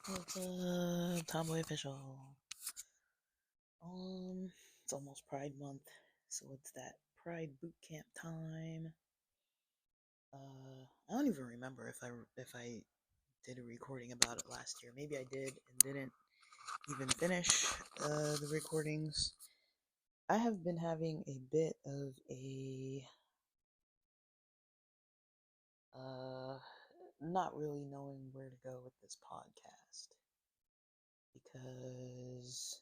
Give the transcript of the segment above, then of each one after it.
What's up, Tomboy Official? It's almost Pride Month, so it's that Pride bootcamp time. I don't even remember if I did a recording about it last year. Maybe I did and didn't even finish the recordings. I have been having a bit of a uh, not really knowing where to go with this podcast because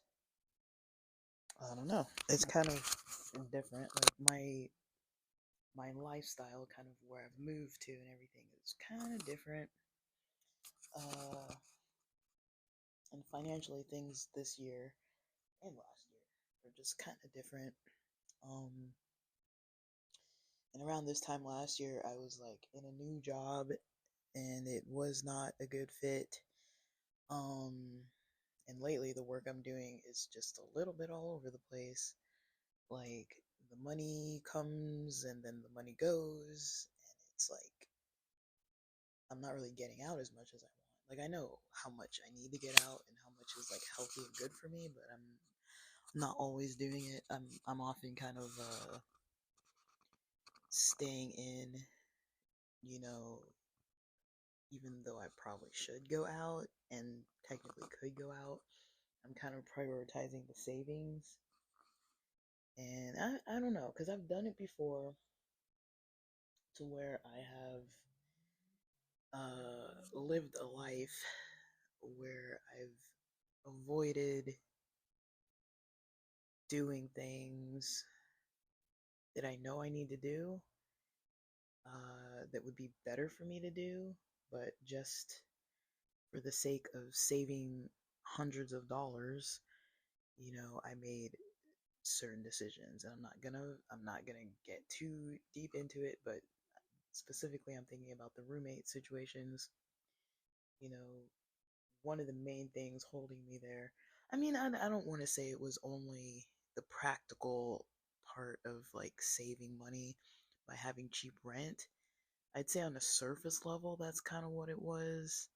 I don't know. It's kind of different. Like my lifestyle, kind of where I've moved to and everything, is kind of different. Uh, and financially, things this year and last year are just kind of different. Um, and around this time last year, I was like in a new job, and it was not a good fit. Um, and lately, the work I'm doing is just a little bit all over the place. Like the money comes and then the money goes, and it's like I'm not really getting out as much as I want. Like I know how much I need to get out and how much is like healthy and good for me, but I'm not always doing it. I'm often kind of staying in, you know, even though I probably should go out and technically could go out. I'm kind of prioritizing the savings. And I don't know, because I've done it before to where I have lived a life where I've avoided doing things that I know I need to do, that would be better for me to do, but just for the sake of saving hundreds of dollars, I made certain decisions. And I'm not gonna get too deep into it, but specifically I'm thinking about the roommate situations. You know, one of the main things holding me there. I mean, I don't want to say it was only the practical part of like saving money by having cheap rent. I'd say on a surface level, that's kind of what it was.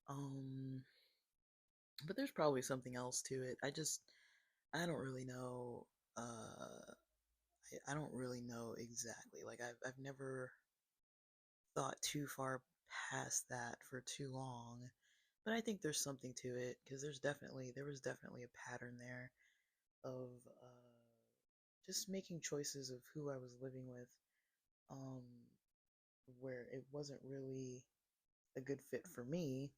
Um, but there's probably something else to it. I don't really know. I don't really know exactly. Like I've never thought too far past that for too long. But I think there's something to it because there was definitely a pattern there of just making choices of who I was living with, um, where it wasn't really a good fit for me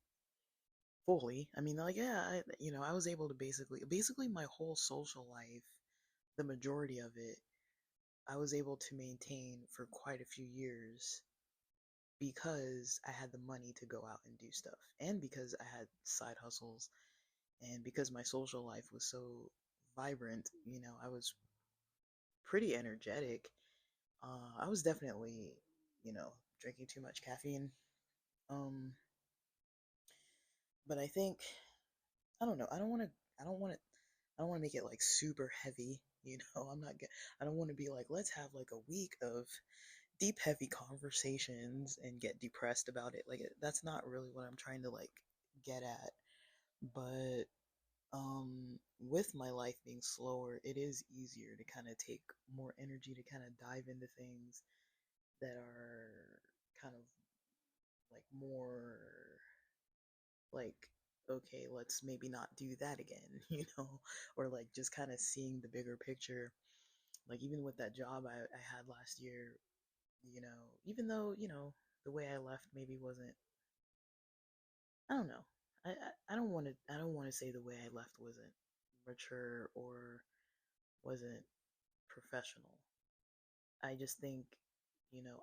fully. I mean, like, yeah, I was able to basically my whole social life, the majority of it, I was able to maintain for quite a few years because I had the money to go out and do stuff, and because I had side hustles, and because my social life was so vibrant. I was pretty energetic. I was definitely, drinking too much caffeine. Um, but I think I don't know. I don't want to. I don't want to make it like super heavy. I'm not. I don't want to be like, let's have like a week of deep, heavy conversations and get depressed about it. Like that's not really what I'm trying to like get at. But with my life being slower, it is easier to kind of take more energy to kind of dive into things that are kind of like more like, okay, let's maybe not do that again, or like just kind of seeing the bigger picture. Like, even with that job I had last year, even though, the way I left maybe wasn't, I don't know. I don't want to say the way I left wasn't mature or wasn't professional. I just think,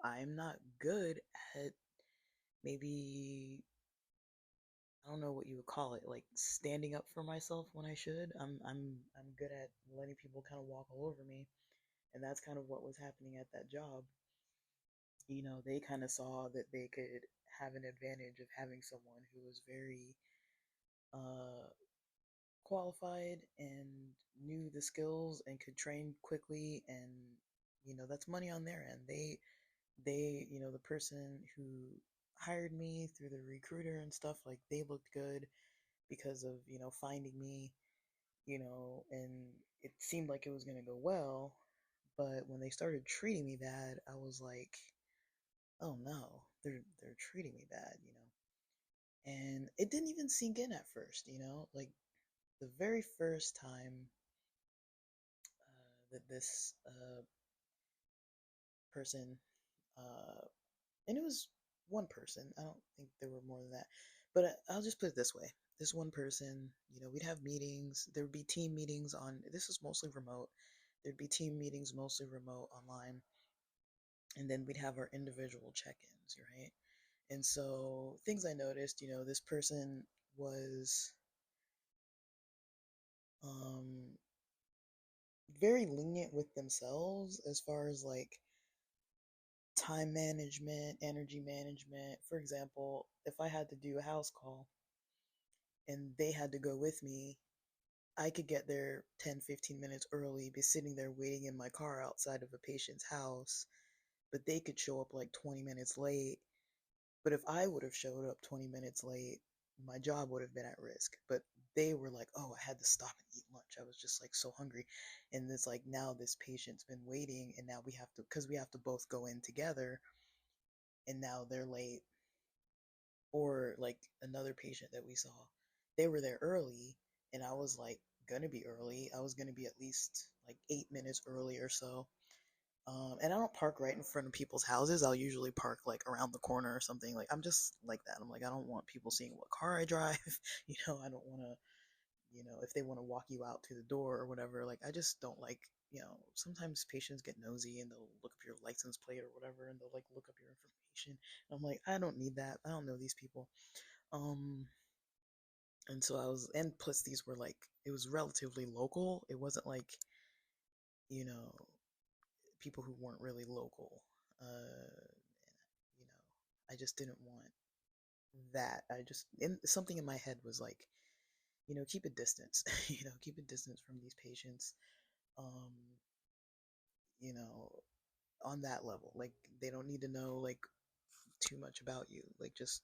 I'm not good at maybe, I don't know what you would call it, like standing up for myself when I should. I'm good at letting people kind of walk all over me, and that's kind of what was happening at that job. They kind of saw that they could have an advantage of having someone who was very uh qualified and knew the skills and could train quickly, and that's money on their end. The person who hired me through the recruiter and stuff, like, they looked good. because of, finding me, and it seemed like it was going to go well. But when they started treating me bad, I was like, oh no, they're treating me bad. And it didn't even sink in at first. Like the very first time that this person, uh, and it was one person. I don't think there were more than that. But I'll just put it this way: this one person, we'd have meetings. There would be team meetings on. This was mostly remote. There'd be team meetings, mostly remote, online, and then we'd have our individual check-ins, right? And so things I noticed, this person was um, very lenient with themselves as far as like time management, energy management. For example, if I had to do a house call and they had to go with me, I could get there 10, 15 minutes early, be sitting there waiting in my car outside of a patient's house, but they could show up like 20 minutes late. But if I would have showed up 20 minutes late, my job would have been at risk. But they were like, oh, I had to stop and eat lunch. I was just like so hungry. And it's like now this patient's been waiting, and now we have to, because we have to both go in together, and now they're late. Or like another patient that we saw, they were there early, and I was like gonna be early. I was gonna be at least like 8 minutes early or so. And I don't park right in front of people's houses. I'll usually park like around the corner or something. Like I'm just like that. I'm like I don't want people seeing what car I drive. I don't want to. If they want to walk you out to the door or whatever. Like I just don't like. Sometimes patients get nosy and they'll look up your license plate or whatever, and they'll like look up your information. And I'm like, I don't need that. I don't know these people. Um, and so I was, and plus these were like, it was relatively local. It wasn't like, you know, people who weren't really local. You know, I just didn't want that. Something in my head was like, keep a distance, keep a distance from these patients. Um, you know, on that level, like they don't need to know like too much about you. Like just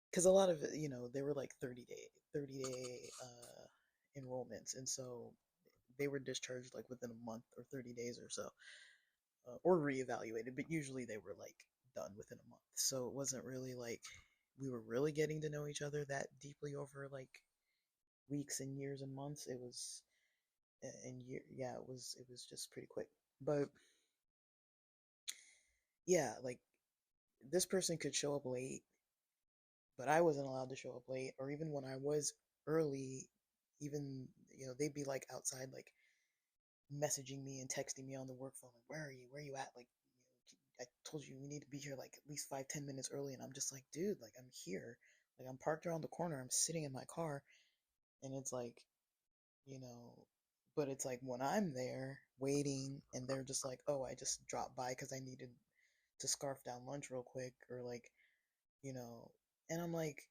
because a lot of it, they were like 30-day enrollments, and so they were discharged like within a month or 30 days or so, or reevaluated, but usually they were like done within a month. So it wasn't really like we were really getting to know each other that deeply over like weeks and years and months. It was and year, yeah, it was just pretty quick. But yeah, like this person could show up late, but I wasn't allowed to show up late, or even when I was early, even they'd be like outside like messaging me and texting me on the work phone, like, where are you at? Like, I told you we need to be here like at least 5, 10 minutes early. And I'm just like, dude, like I'm here. Like I'm parked around the corner. I'm sitting in my car. And it's like, you know, but it's like when I'm there waiting and they're just like, oh, I just dropped by because I needed to scarf down lunch real quick, or like, you know, and I'm like,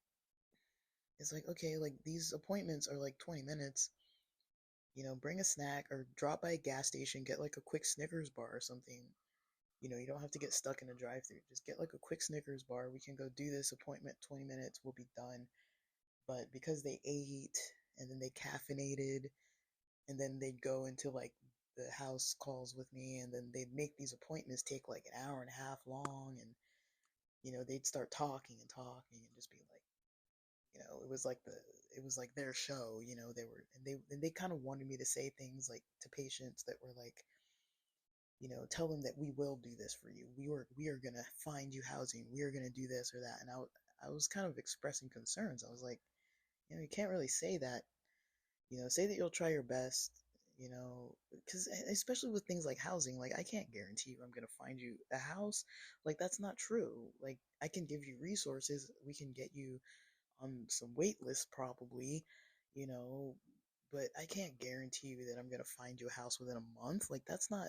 it's like, okay, like these appointments are like 20 minutes. Bring a snack or drop by a gas station, get like a quick Snickers bar or something. You don't have to get stuck in a drive-through. Just get like a quick Snickers bar. We can go do this appointment, 20 minutes, we'll be done. But because they ate and then they caffeinated and then they'd go into like the house calls with me, and then they'd make these appointments take like an hour and a half long, and they'd start talking and talking and just be like, it was like their show. They were, and they kind of wanted me to say things like to patients that were like, tell them that we will do this for you. We are gonna find you housing. We are gonna do this or that. And I was kind of expressing concerns. I was like, you can't really say that. Say that you'll try your best. Because especially with things like housing, like I can't guarantee you I'm gonna find you a house. Like that's not true. Like I can give you resources. We can get you on some wait lists probably, you know, but I can't guarantee you that I'm gonna find you a house within a month. Like that's not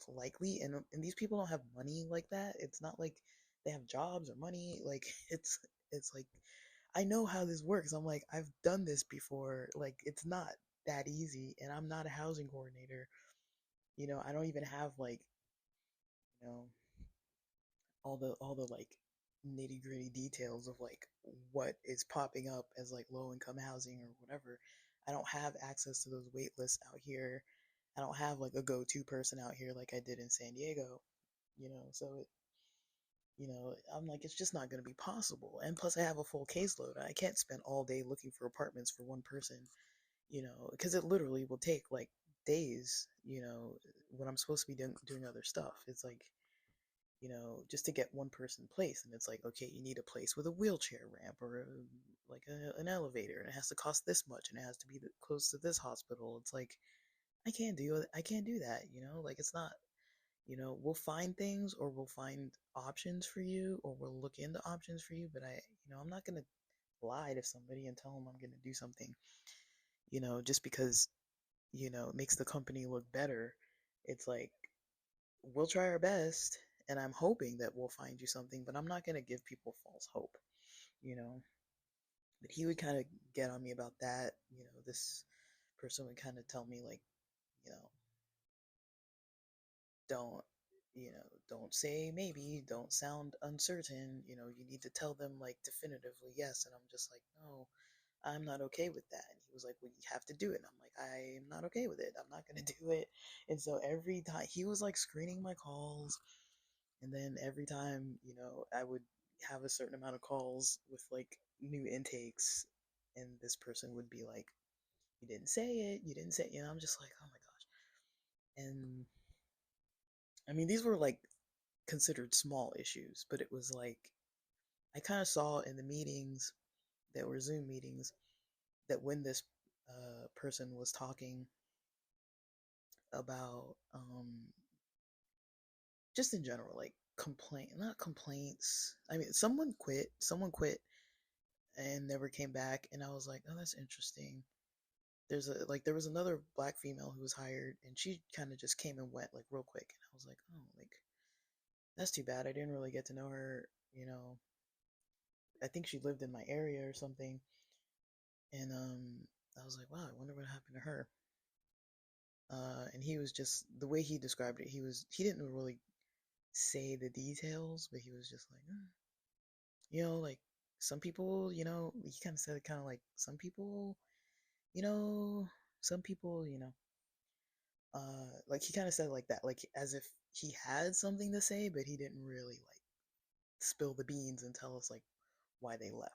likely, and these people don't have money like that. It's not like they have jobs or money. Like it's like I know how this works. I'm like I've done this before. Like it's not that easy, and I'm not a housing coordinator. I don't even have like you know all the like nitty gritty details of like what is popping up as like low income housing or whatever. I don't have access to those wait lists out here. I don't have like a go to person out here like I did in San Diego, so I'm like, it's just not going to be possible. And plus, I have a full caseload. I can't spend all day looking for apartments for one person, because it literally will take like days, when I'm supposed to be doing other stuff. It's like, just to get one person placed. And it's like, okay, you need a place with a wheelchair ramp or an elevator, and it has to cost this much, and it has to be close to this hospital. It's like, I can't do that, like it's not, we'll find things or we'll find options for you or we'll look into options for you, but I'm not going to lie to somebody and tell them I'm going to do something, just because, it makes the company look better. It's like, we'll try our best and I'm hoping that we'll find you something, but I'm not going to give people false hope, you know. But he would kind of get on me about that. This person would kind of tell me, like, you know, don't, don't say maybe, don't sound uncertain, you need to tell them like definitively yes. And I'm just like, no, I'm not okay with that. And he was like, well, you have to do it. And I'm like, I'm not okay with it. I'm not going to do it. And so every time he was like screening my calls, and then every time, I would have a certain amount of calls with like new intakes, and this person would be like, you didn't say it, you didn't say it. I'm just like, oh my gosh. And I mean, these were like considered small issues, but it was like, I kind of saw in the meetings that were Zoom meetings that when this person was talking about just in general, like not complaints. I mean, someone quit and never came back, and I was like, oh, that's interesting. There was another black female who was hired, and she kind of just came and went like real quick, and I was like, oh, like that's too bad. I didn't really get to know her. I think she lived in my area or something, and I was like, wow, I wonder what happened to her. And he was just the way he described it. He didn't really say the details, but he was just like, like some people, he kind of said it kind of like you know, some people, like he kind of said it like that, like as if he had something to say, but he didn't really like spill the beans and tell us like why they left.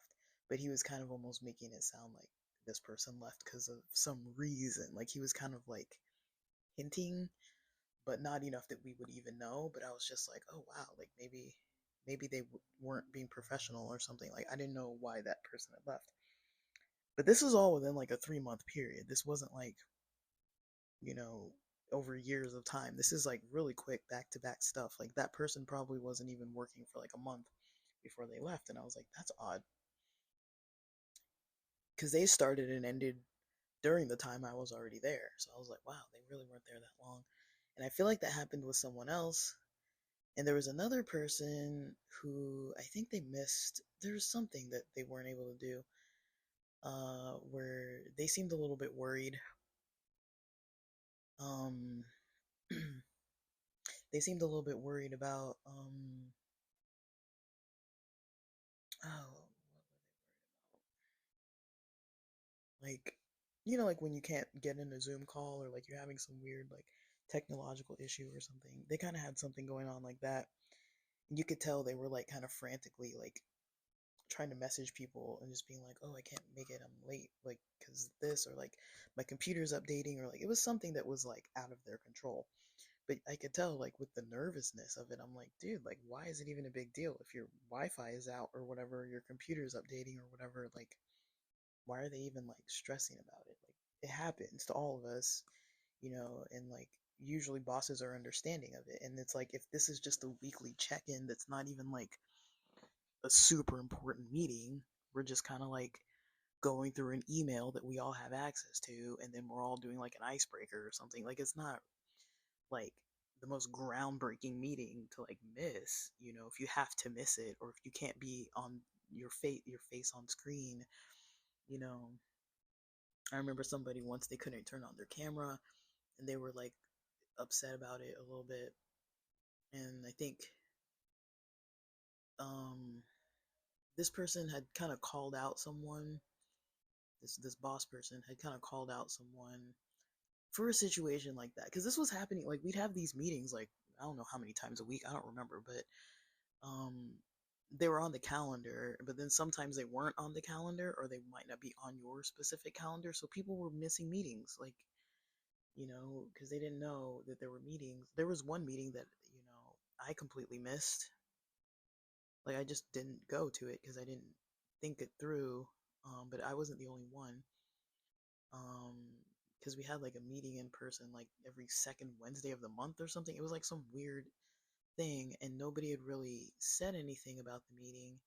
But he was kind of almost making it sound like this person left because of some reason. Like he was kind of like hinting, but not enough that we would even know. But I was just like, oh wow, like maybe they weren't being professional or something. Like I didn't know why that person had left. But this was all within like a 3 month period. This wasn't like, you know, over years of time. This is like really quick back to back stuff. Like that person probably wasn't even working for like a month before they left. And I was like, that's odd. Because they started and ended during the time I was already there. So I was like, wow, they really weren't there that long. And I feel like that happened with someone else. And there was another person who I think they missed. There was something that they weren't able to do, where they seemed a little bit worried. Um, they seemed a little bit worried about, oh, like, like when you can't get in a Zoom call or like you're having some weird like technological issue or something. They kind of had something going on like that. And you could tell they were like kind of frantically like trying to message people and just being like, oh, I can't make it, I'm late, like because this, or like my computer's updating, or like it was something that was like out of their control. But I could tell like with the nervousness of it, I'm like, dude, like why is it even a big deal if your Wi-Fi is out or whatever, your computer's updating or whatever? Like why are they even like stressing about it? Like it happens to all of us, and like usually bosses are understanding of it. And it's like if this is just a weekly check-in that's not even like a super important meeting, we're just kind of like going through an email that we all have access to, and then we're all doing like an icebreaker or something. Like it's not like the most groundbreaking meeting to like miss, if you have to miss it, or if you can't be on your face on screen, you know. I remember somebody once, they couldn't turn on their camera and they were like upset about it a little bit. And I think um this person had kind of called out someone. This boss person had kind of called out someone for a situation like that, because this was happening. Like, we'd have these meetings, like, I don't know how many times a week, I don't remember, but um they were on the calendar, but then sometimes they weren't on the calendar, or they might not be on your specific calendar, so people were missing meetings, like, because they didn't know that there were meetings. There was one meeting that, I completely missed. Like, I just didn't go to it because I didn't think it through. But I wasn't the only one. Um, because we had like a meeting in person like every second Wednesday of the month or something. It was like some weird thing, and nobody had really said anything about the meeting.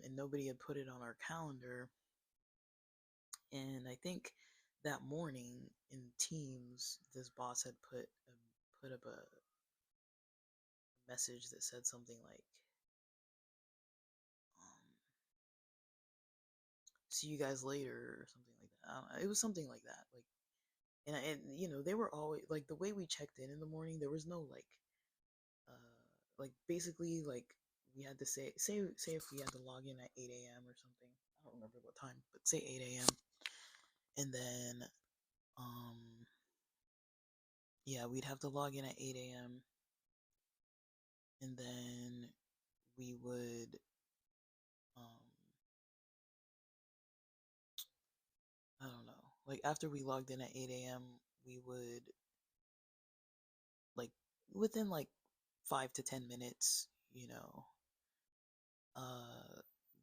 And nobody had put it on our calendar. And I think that morning in Teams, this boss had put up a message that said something like, um, "See you guys later" or something like that. I don't know. It was something like that. And they were always like, the way we checked in the morning. There was no like basically like we had to say if we had to log in at 8 a.m. or something. I don't remember what time, but say 8 a.m. And then yeah, we'd have to log in at 8 a.m. and then we would um I don't know. Like, after we logged in at 8 a.m., we would, like, within like 5 to 10 minutes, uh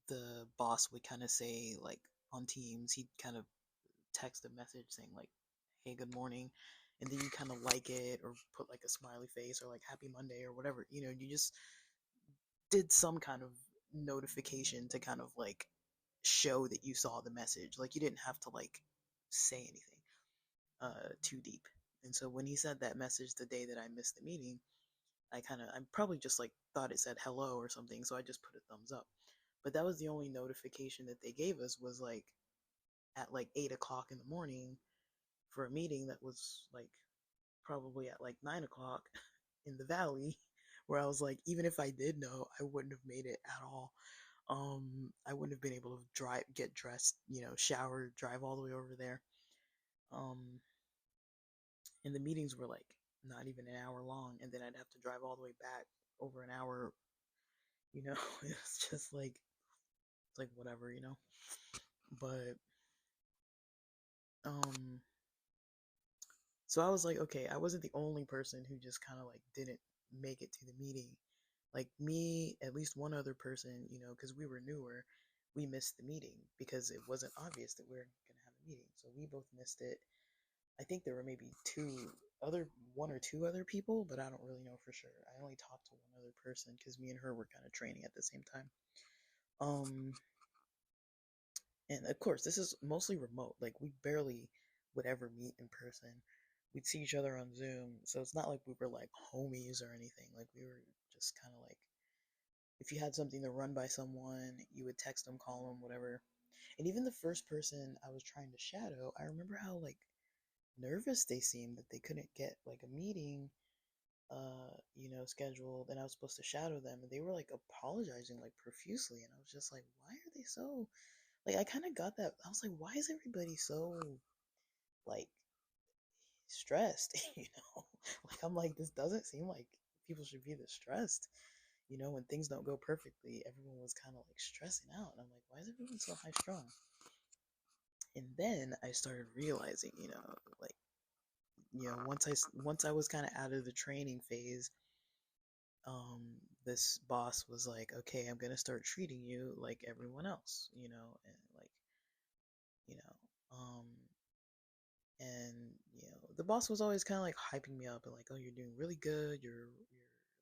the boss would kind of say, like, on Teams, he'd kind of text a message saying like, "Hey, good morning," and then you kind of like it, or put like a smiley face, or like "Happy Monday," or whatever. You just did some kind of notification to kind of like show that you saw the message. Like, you didn't have to like say anything too deep. And so when he said that message the day that I missed the meeting, I probably just like thought it said hello or something, so I just put a thumbs up. But that was the only notification that they gave us, was like at like 8 o'clock in the morning, for a meeting that was like probably at like 9 o'clock in the valley, where I was like, even if I did know, I wouldn't have made it at all. I wouldn't have been able to drive, get dressed, shower, drive all the way over there. Um, and the meetings were like not even an hour long, and then I'd have to drive all the way back over an hour. It's just like, it's like whatever. But um so I was like, okay, I wasn't the only person who just kind of like didn't make it to the meeting. Like, me, at least one other person, because we were newer, we missed the meeting because it wasn't obvious that we were going to have a meeting. So we both missed it. I think there were maybe one or two other people, but I don't really know for sure. I only talked to one other person because me and her were kind of training at the same time. Um, and of course, this is mostly remote. Like, we barely would ever meet in person. We'd see each other on Zoom, so it's not like we were like homies or anything. Like, we were just kind of like, if you had something to run by someone, you would text them, call them, whatever. And even the first person I was trying to shadow, I remember how like nervous they seemed that they couldn't get like a meeting scheduled, and I was supposed to shadow them, and they were like apologizing like profusely, and I was just like, why are they so, like, I kind of got that. I was like, why is everybody so like stressed? Like, I'm like, this doesn't seem like people should be this stressed. When things don't go perfectly, everyone was kind of like stressing out, and I'm like, why is everyone so high strung? And then I started realizing, like, once I was kind of out of the training phase, this boss was like, okay, I'm gonna start treating you like everyone else, and like, you know, um, and the boss was always kind of like hyping me up and like, oh, you're doing really good, you're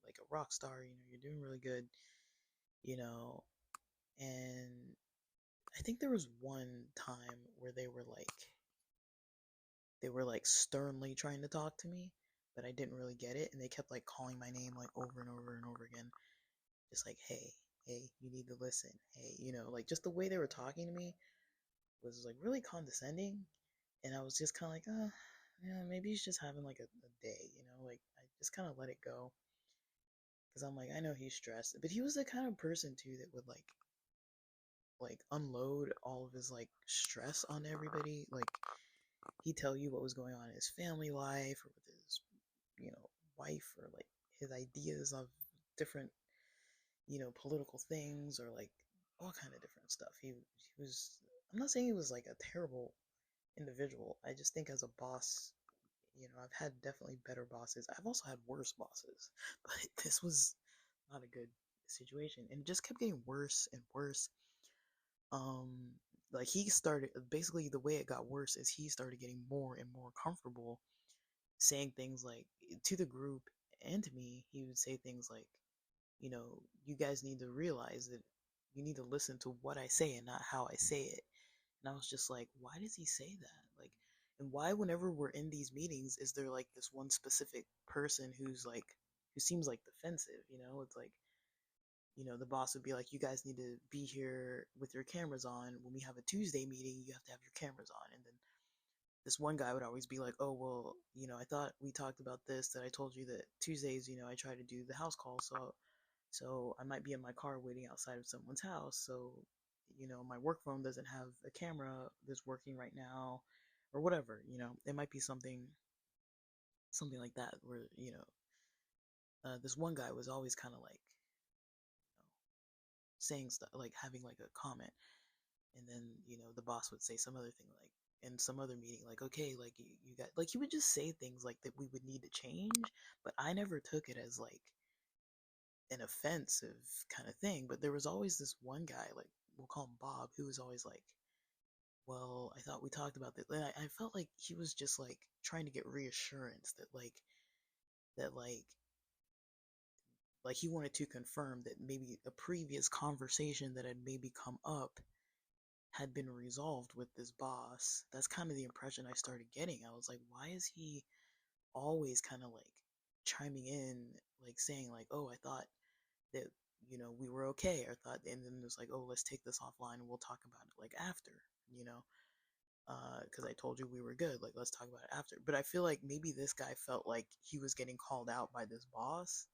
like a rock star, you're doing really good, you know, and I think there was one time where they were like sternly trying to talk to me, but I didn't really get it, and they kept like calling my name like over and over and over again, just like, hey, you need to listen, hey, like, just the way they were talking to me was like really condescending, and I was just kind of like, yeah, maybe he's just having like a day, like, I just kind of let it go. because I'm like, I know he's stressed, but he was the kind of person too that would like unload all of his like stress on everybody. Like he'd tell you what was going on in his family life or with his, wife, or like his ideas of different, political things, or like all kind of different stuff. He was. I'm not saying he was like a terrible individual. I just think as a boss, I've had definitely better bosses. I've also had worse bosses, but this was not a good situation, and it just kept getting worse and worse. Um, like he started basically the way it got worse is he started getting more and more comfortable saying things like to the group and to me. He would say things like, you guys need to realize that you need to listen to what I say and not how I say it. And I was just like, why does he say that? Like, and why, whenever we're in these meetings, is there like this one specific person who seems like defensive? It's like, the boss would be like, you guys need to be here with your cameras on. When we have a Tuesday meeting, you have to have your cameras on. And then this one guy would always be like, oh, well, I thought we talked about this, that I told you that Tuesdays, I try to do the house call. So I might be in my car waiting outside of someone's house. So, my work phone doesn't have a camera that's working right now, or whatever. It might be something like that, where this one guy was always kind of like, saying stuff, like having like a comment, and then the boss would say some other thing, like in some other meeting, like, okay, like you got, like, he would just say things like that we would need to change, but I never took it as like an offensive kind of thing. But there was always this one guy, like, we'll call him Bob, who was always like, well, I thought we talked about this. And I felt like he was just like trying to get reassurance that like he wanted to confirm that maybe a previous conversation that had maybe come up had been resolved with this boss. That's kind of the impression I started getting. I was like, why is he always kind of like chiming in, like saying like, oh, I thought that we were okay. I thought, and then it was like, oh, let's take this offline and we'll talk about it like after, you know, because I told you we were good. Like, let's talk about it after. But I feel like maybe this guy felt like he was getting called out by this boss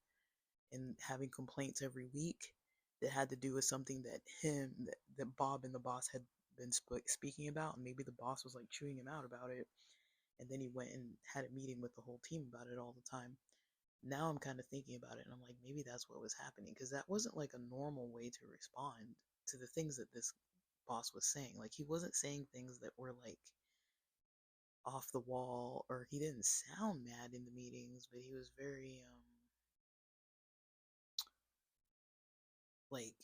and having complaints every week that had to do with something that Bob and the boss had been speaking about, and maybe the boss was like chewing him out about it, and then he went and had a meeting with the whole team about it all the time. Now I'm kind of thinking about it, and I'm like, maybe that's what was happening, because that wasn't like a normal way to respond to the things that this boss was saying. Like, he wasn't saying things that were like off the wall, or he didn't sound mad in the meetings, but he was very like,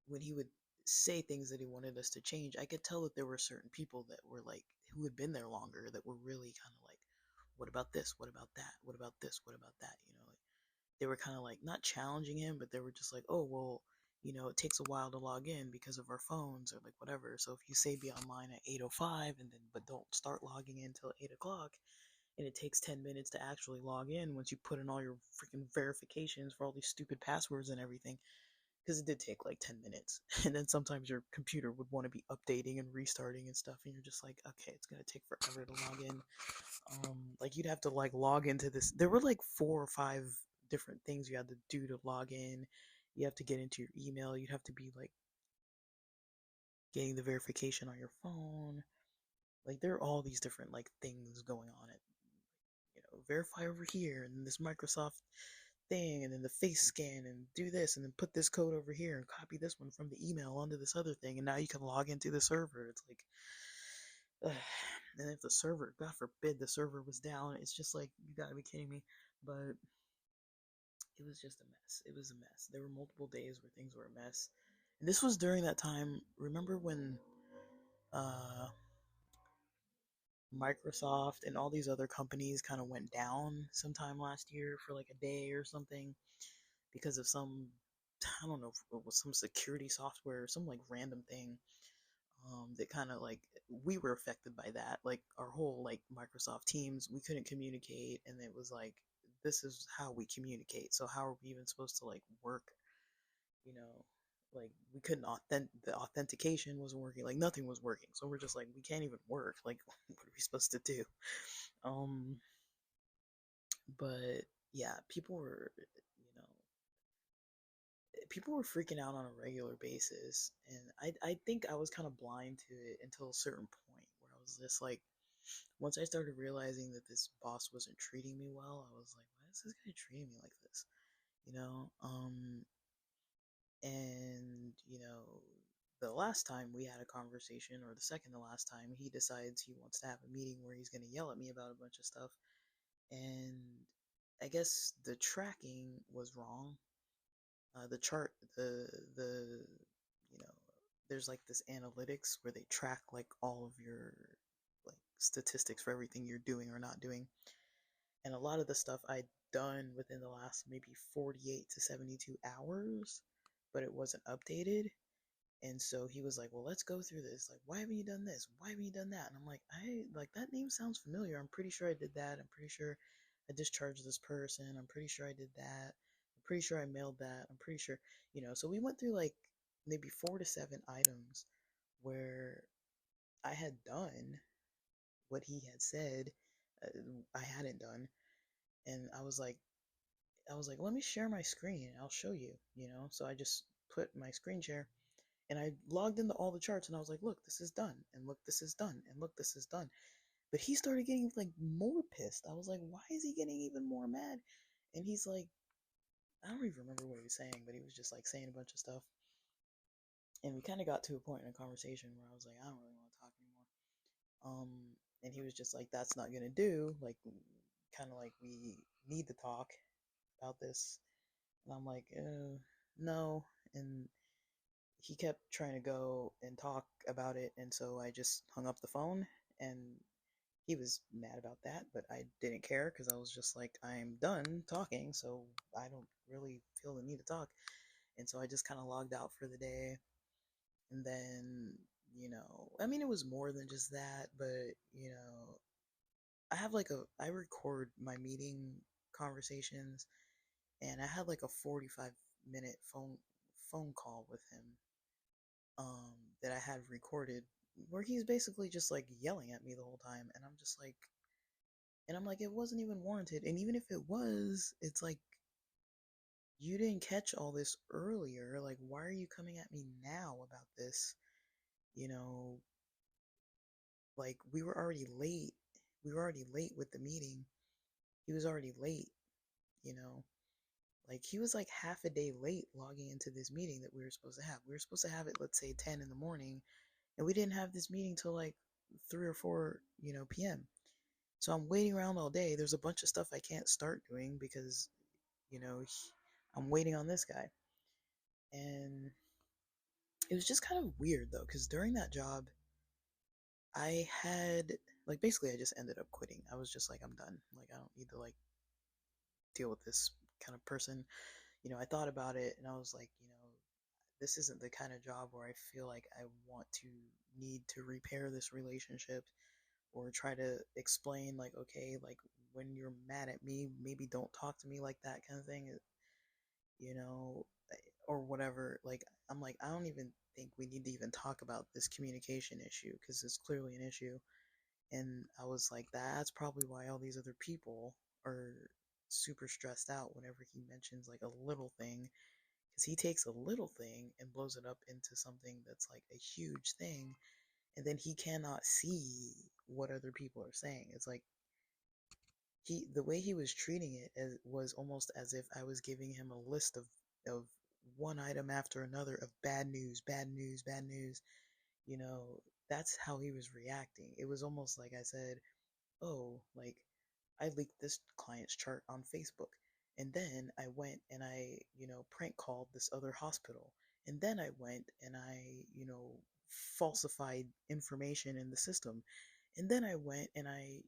when he would say things that he wanted us to change, I could tell that there were certain people that were like, who had been there longer, that were really kind of like, what about this, what about that, what about this, what about that, like, they were kind of like not challenging him, but they were just like, oh, well, it takes a while to log in because of our phones, or like whatever. So if you say be online at 8:05, and then but don't start logging in until 8 o'clock, and it takes 10 minutes to actually log in once you put in all your freaking verifications for all these stupid passwords and everything, because it did take like 10 minutes. And then sometimes your computer would want to be updating and restarting and stuff, and you're just like, okay, it's going to take forever to log in. Like, you'd have to like log into this. There were like 4 or 5 different things you had to do to log in. You have to get into your email. You have to be like getting the verification on your phone. Like, there are all these different like things going on at, verify over here, and then this Microsoft thing, and then the face scan, and do this, and then put this code over here, and copy this one from the email onto this other thing, and now you can log into the server. It's like, and if the server, God forbid, the server was down, it's just like, you gotta be kidding me. But it was just a mess. It was a mess. There were multiple days where things were a mess. And this was during that time. Remember when uh, Microsoft and all these other companies kind of went down sometime last year for like a day or something, because of some, I don't know if it was some security software or some like random thing, that kind of like, we were affected by that. Like, our whole like Microsoft Teams, we couldn't communicate, and it was like, this is how we communicate. So how are we even supposed to like work? You know, like, we couldn't the authentication wasn't working. Like, nothing was working. So we're just like, we can't even work. Like, what are we supposed to do? Um, but yeah, people were, you know, people were freaking out on a regular basis, and I think I was kind of blind to it until a certain point where I was just like, once I started realizing that this boss wasn't treating me well, I was like, why is this guy treating me like this? You know, and the last time we had a conversation, or the second to last time, he decides he wants to have a meeting where he's going to yell at me about a bunch of stuff, and I guess the tracking was wrong. The chart, the you know, there's like this analytics where they track like all of your like statistics for everything you're doing or not doing, and a lot of the stuff I'd done within the last maybe 48 to 72 hours, but it wasn't updated. And so he was like, "Well, let's go through this. Like, why haven't you done this? Why haven't you done that?" And I'm like, "I like that name sounds familiar. I'm pretty sure I did that. I'm pretty sure I discharged this person. I'm pretty sure I did that. I'm pretty sure I mailed that. I'm pretty sure, So we went through like maybe 4 to 7 items where I had done what he had said I hadn't done, and I was like, let me share my screen. I'll show you. So I just put my screen share and I logged into all the charts and I was like, look, this is done. And look, this is done. And look, this is done. But he started getting like more pissed. I was like, why is he getting even more mad? And he's like, I don't even remember what he was saying, but he was just like saying a bunch of stuff. And we kind of got to a point in a conversation where I was like, I don't really want to talk anymore. And he was just like, that's not gonna do. Like, kind of like we need to talk about this. And I'm like, no. And he kept trying to go and talk about it, and so I just hung up the phone, and he was mad about that, but I didn't care because I was just like, I'm done talking, so I don't really feel the need to talk. And so I just kind of logged out for the day. And then, I mean, it was more than just that, but, I record my meeting conversations, and I had like a 45-minute phone call with him that I had recorded where he's basically just like yelling at me the whole time, and I'm like, it wasn't even warranted. And even if it was, it's like, you didn't catch all this earlier. Like, why are you coming at me now about this? You know, like, we were already late. We were already late with the meeting. He was already late, you know. Like, he was like half a day late logging into this meeting that we were supposed to have. We were supposed to have it, let's say, 10 in the morning, and we didn't have this meeting till like 3 or 4, p.m. So I'm waiting around all day. There's a bunch of stuff I can't start doing because, I'm waiting on this guy. And it was just kind of weird though, because during that job, I had, like, basically, I just ended up quitting. I was just like, I'm done. Like, I don't need to, like, deal with this kind of person. I thought about it and I was like, this isn't the kind of job where I feel like I want to need to repair this relationship or try to explain, like, okay, like, when you're mad at me, maybe don't talk to me like that kind of thing, you know, or whatever. Like, I'm like, I don't even think we need to even talk about this communication issue because it's clearly an issue. And I was like, that's probably why all these other people are super stressed out whenever he mentions like a little thing, because he takes a little thing and blows it up into something that's like a huge thing, and then he cannot see what other people are saying. It's like, the way he was treating it was almost as if I was giving him a list of one item after another of bad news, bad news, bad news. You know, that's how he was reacting. It was almost like I said, oh, like, I leaked this client's chart on Facebook. And then I went and I, prank called this other hospital. And then I went and I, falsified information in the system. And then I went and I,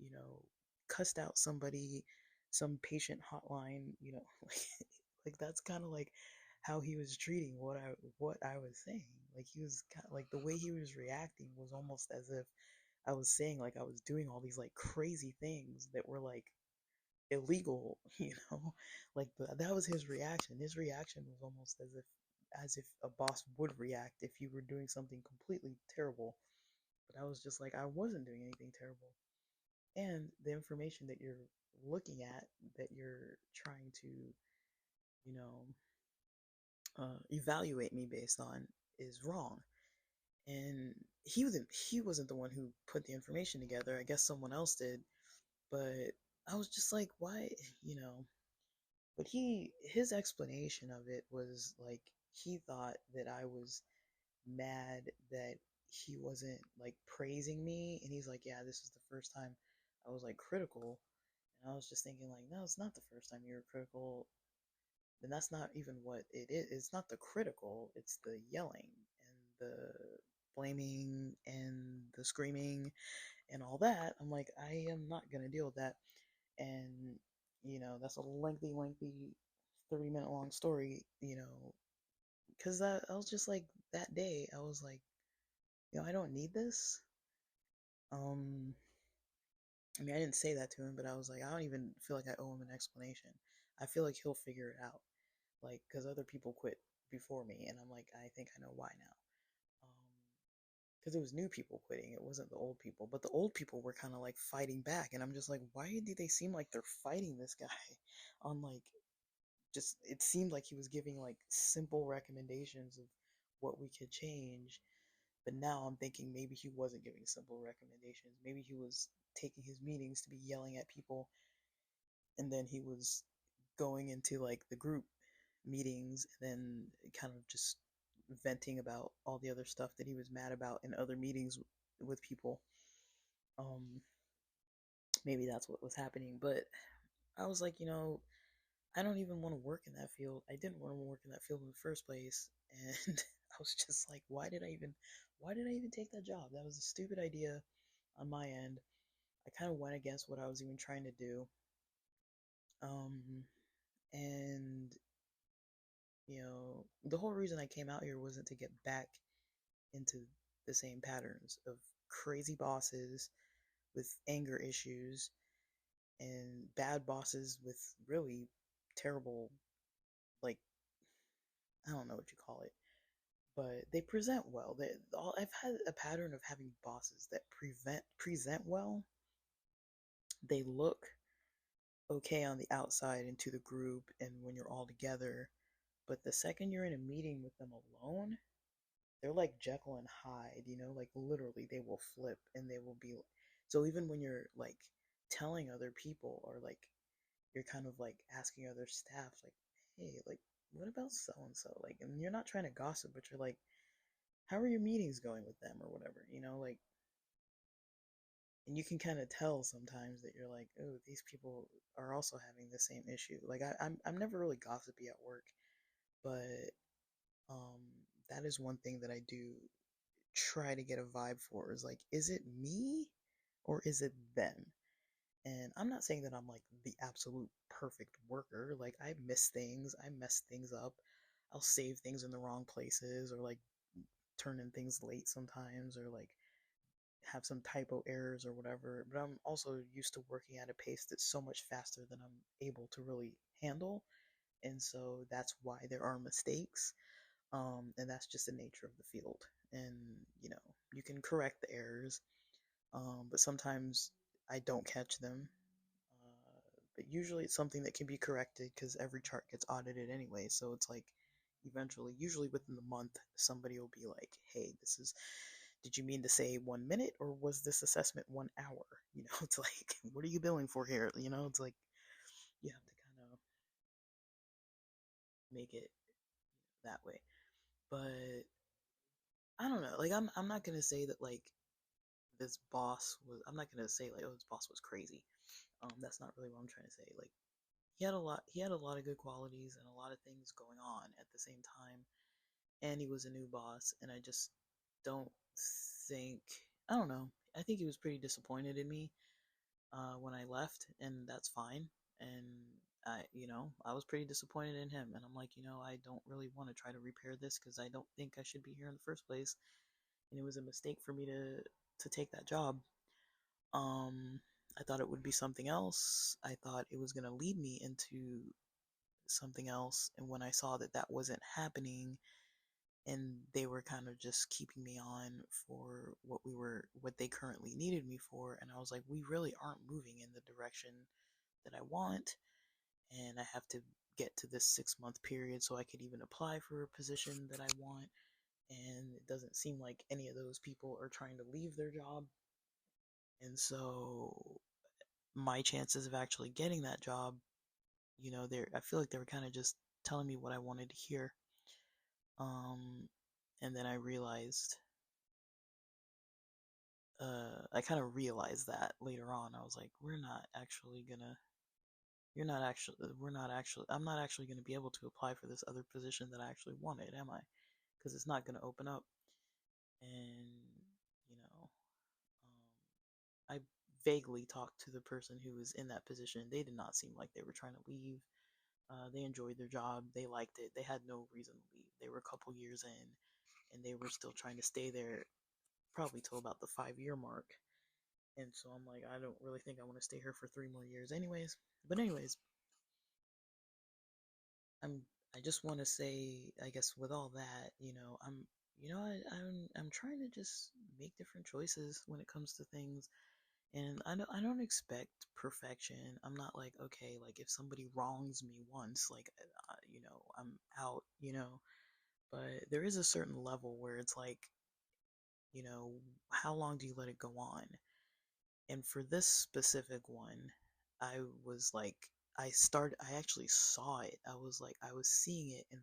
cussed out somebody, some patient hotline, like that's kind of like how he was treating what I was saying. Like, he was kind of like, the way he was reacting was almost as if I was saying like I was doing all these like crazy things that were like illegal, like that was his reaction. His reaction was almost as if a boss would react if you were doing something completely terrible. But I was just like, I wasn't doing anything terrible. And the information that you're looking at, that you're trying to, you know, evaluate me based on is wrong. And he wasn't the one who put the information together. I guess someone else did. But I was just like, why, you know? But his explanation of it was like he thought that I was mad that he wasn't like praising me, and he's like, yeah, this is the first time I was like critical. And I was just thinking like, no, it's not the first time you were critical. And that's not even what it is. It's not the critical, it's the yelling and the blaming and the screaming and all that. I'm like, I am not going to deal with that. And, that's a lengthy 30-minute long story, because I was just like, that day, I was like, I don't need this. Um, I mean, I didn't say that to him, but I was like, I don't even feel like I owe him an explanation. I feel like he'll figure it out. Like, because other people quit before me, and I'm like, I think I know why now. Because it was new people quitting, it wasn't the old people. But the old people were kind of like fighting back, and I'm just like, why do they seem like they're fighting this guy on like just it seemed like he was giving like simple recommendations of what we could change. But now I'm thinking maybe he wasn't giving simple recommendations. Maybe he was taking his meetings to be yelling at people, and then he was going into like the group meetings and then kind of just venting about all the other stuff that he was mad about in other meetings with people. Um, Maybe that's what was happening. But I was like, I don't even want to work in that field. I didn't want to work in that field in the first place, and I was just like, why did I even take that job? That was a stupid idea on my end. I kind of went against what I was even trying to do. Um, and the whole reason I came out here wasn't to get back into the same patterns of crazy bosses with anger issues and bad bosses with really terrible, like, I don't know what you call it, but they present well. I've had a pattern of having bosses that present well. They look okay on the outside and to the group and when you're all together, but the second you're in a meeting with them alone, they're like Jekyll and Hyde, like literally they will flip and they will be so even when you're like telling other people or like you're kind of like asking other staff like, hey, like what about so and so, like, and you're not trying to gossip, but you're like, how are your meetings going with them or whatever, like, and you can kind of tell sometimes that you're like, oh, these people are also having the same issue. Like I'm never really gossipy at work, but um that is one thing that I do try to get a vibe for, is like, is it me or is it them? And I'm not saying that I'm like the absolute perfect worker. Like I miss things, I mess things up, I'll save things in the wrong places, or like turn in things late sometimes, or like have some typo errors or whatever. But I'm also used to working at a pace that's so much faster than I'm able to really handle. And so that's why there are mistakes. And that's just the nature of the field. And, you can correct the errors, but sometimes I don't catch them. But usually it's something that can be corrected because every chart gets audited anyway. So it's like eventually, usually within the month, somebody will be like, hey, did you mean to say 1 minute or was this assessment 1 hour? It's like, what are you billing for here? It's like you have to kind of make it that way. But I don't know. Like I'm not gonna say that like this boss was. I'm not gonna say like, oh, this boss was crazy. That's not really what I'm trying to say. Like he had a lot of good qualities and a lot of things going on at the same time, and he was a new boss, and I just don't think, I don't know, I think he was pretty disappointed in me when I left, and that's fine. And I was pretty disappointed in him, and I'm like, I don't really want to try to repair this because I don't think I should be here in the first place, and it was a mistake for me to take that job. um I thought it would be something else. I thought it was going to lead me into something else, and when I saw that that wasn't happening, and they were kind of just keeping me on for what they currently needed me for, and I was like, we really aren't moving in the direction that I want, and I have to get to this 6 month period so I could even apply for a position that I want. And it doesn't seem like any of those people are trying to leave their job. And so my chances of actually getting that job, I feel like they were kind of just telling me what I wanted to hear. And then I kind of realized that later on. I was like, I'm not actually gonna be able to apply for this other position that I actually wanted, am I? Because it's not gonna open up. And, you know, I vaguely talked to the person who was in that position. They did not seem like they were trying to leave. They enjoyed their job. They liked it. They had no reason to leave. They were a couple years in, and they were still trying to stay there probably till about the 5 year mark. And so I'm like, I don't really think I want to stay here for 3 more years, anyways. But anyways, I'm I just want to say, I guess with all that, I'm trying to just make different choices when it comes to things, and I don't expect perfection. I'm not like, okay, like if somebody wrongs me once, like I'm out, but there is a certain level where it's like, you know, how long do you let it go on? And for this specific one, I was like, I actually saw it. I was seeing it. And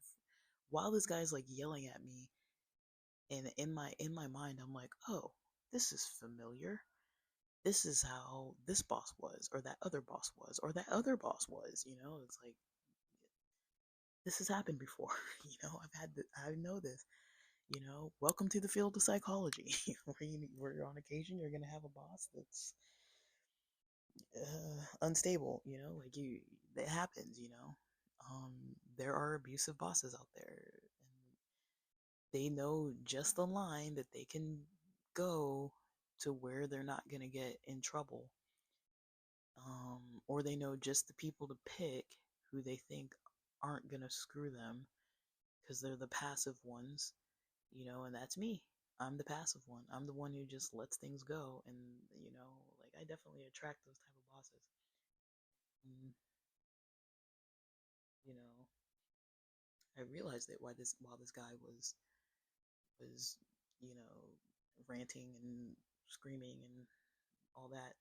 while this guy's like yelling at me, and in my mind, I'm like, oh, this is familiar. This is how this boss was, or that other boss was, or that other boss was. It's like, this has happened before. I know this. Welcome to the field of psychology, where on occasion you're gonna have a boss that's unstable. Like it happens. There are abusive bosses out there, and they know just the line that they can go to where they're not gonna get in trouble, or they know just the people to pick who they think aren't gonna screw them because they're the passive ones. And that's me. I'm the passive one. I'm the one who just lets things go, and like I definitely attract those type of bosses. Mm, you know, I realized that while this guy was ranting and screaming and all that,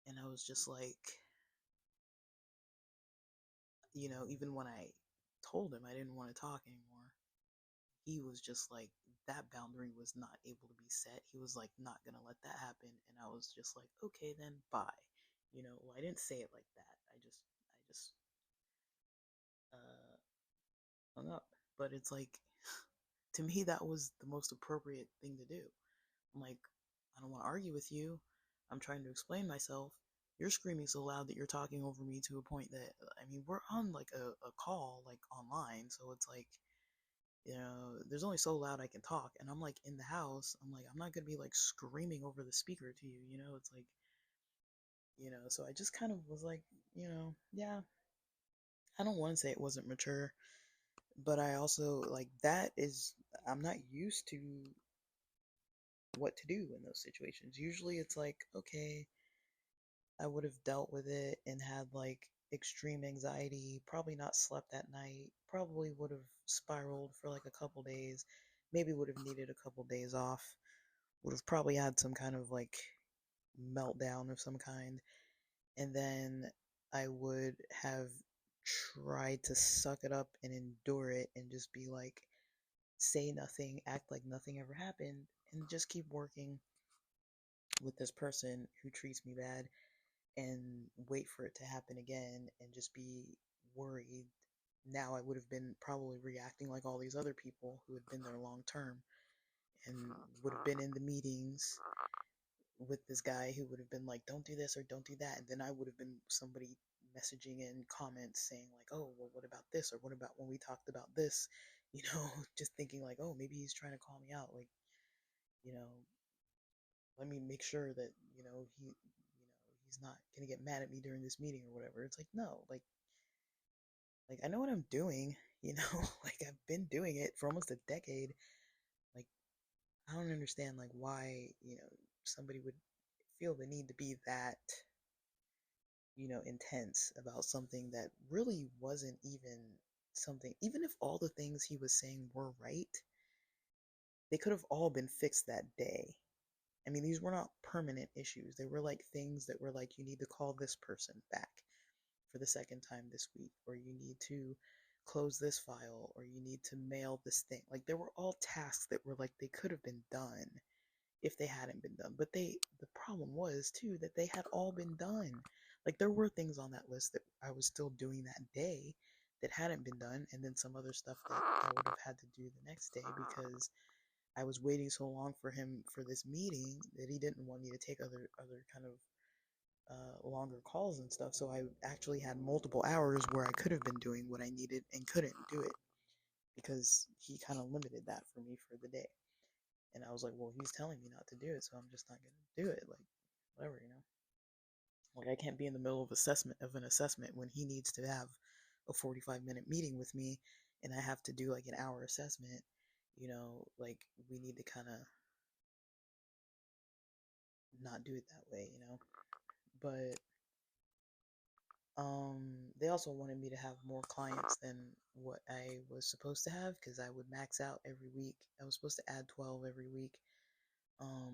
and I was just like, even when I told him I didn't want to talk anymore, he was just like, that boundary was not able to be set. He was like, not gonna let that happen, and I was just like, okay, then bye. Well, I didn't say it like that. I just uh, hung up. But it's like, to me, that was the most appropriate thing to do. I'm like, I don't want to argue with you. I'm trying to explain myself. You're screaming so loud that you're talking over me to a point that, I mean, we're on like a call, like online. So it's like, there's only so loud I can talk. And I'm like in the house. I'm like, I'm not going to be like screaming over the speaker to you. It's like, so I just kind of was like, yeah, I don't want to say it wasn't mature, but I also like I'm not used to what to do in those situations. Usually it's like, okay, I would have dealt with it and had like extreme anxiety, probably not slept that night, probably would have spiraled for like a couple days, maybe would have needed a couple days off, would have probably had some kind of like meltdown of some kind, and then I would have tried to suck it up and endure it and just be like, say nothing, act like nothing ever happened, and just keep working with this person who treats me bad and wait for it to happen again and just be worried. Now I would have been probably reacting like all these other people who had been there long term and would have been in the meetings with this guy who would have been like, don't do this or don't do that. And then I would have been somebody messaging in comments saying like, oh, well, what about this? Or what about when we talked about this? Just thinking like, oh, maybe he's trying to call me out. Like, you know, let me make sure that, he's not going to get mad at me during this meeting or whatever. It's like, no, like I know what I'm doing, like I've been doing it for almost a decade. Like, I don't understand like why, somebody would feel the need to be that intense about something that really wasn't even something. Even if all the things he was saying were right, they could have all been fixed that day. I mean, these were not permanent issues. They were like things that were like, you need to call this person back for the second time this week, or you need to close this file, or you need to mail this thing. Like, there were all tasks that were like, they could have been done if they hadn't been done. But the problem was too that they had all been done. Like, there were things on that list that I was still doing that day that hadn't been done, and then some other stuff that I would have had to do the next day because I was waiting so long for him for this meeting that he didn't want me to take other kind of longer calls and stuff. So I actually had multiple hours where I could have been doing what I needed and couldn't do it because he kind of limited that for me for the day. And I was like, well, he's telling me not to do it, so I'm just not gonna do it. Like, whatever. Like, I can't be in the middle of an assessment when he needs to have a 45-minute meeting with me, and I have to do like an hour assessment. Like, we need to kind of not do it that way. But they also wanted me to have more clients than what I was supposed to have because I would max out every week. I was supposed to add 12 every week,